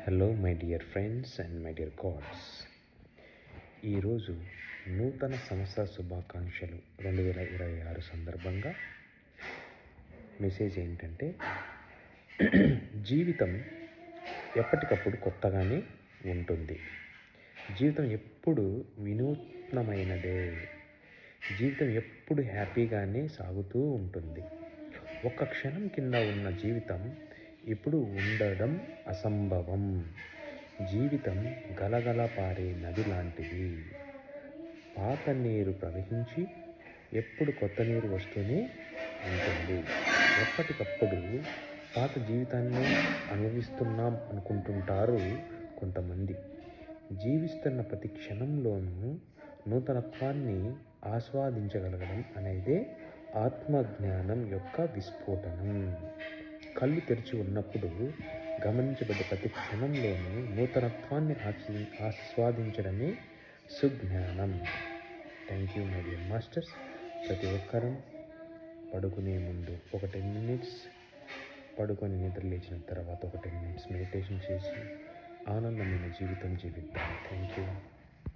Hello my dear friends and my dear God's. ఈరోజు నూతన సంవత్సర శుభాకాంక్షలు 2026 సందర్భంగా మెసేజ్ ఏంటంటే, జీవితం ఎప్పటికప్పుడు కొత్తగానే ఉంటుంది. జీవితం ఎప్పుడు వినూత్నమైనదే. జీవితం ఎప్పుడు హ్యాపీగానే సాగుతూ ఉంటుంది. ఒక్క క్షణం కింద ఉన్న జీవితం ఇప్పుడు ఉండడం అసంభవం. జీవితం గలగల పారే నది లాంటిది. పాత నీరు ప్రవహించి ఎప్పుడు కొత్త నీరు వస్తూనే ఉంటుంది. ఎప్పటికప్పుడు పాత జీవితాన్ని అనుభవిస్తున్నాం అనుకుంటుంటారు కొంతమంది. జీవిస్తున్న ప్రతి క్షణంలోనూ నూతనత్వాన్ని ఆస్వాదించగలగడం అనేదే ఆత్మజ్ఞానం యొక్క విస్ఫోటనం. కళ్ళు తెరిచి ఉన్నప్పుడు గమనించబడ్డ ప్రతి క్షణంలోనూ నూతనత్వాన్ని ఆస్వాదించడమే సుజ్ఞానం. Thank you my dear masters. ప్రతి ఒక్కరూ పడుకునే ముందు ఒక 10 minutes, పడుకొని నిద్ర లేచిన తర్వాత ఒక 10 minutes మెడిటేషన్ చేసి ఆనందమైన జీవితం జీవిద్దాం. Thank you.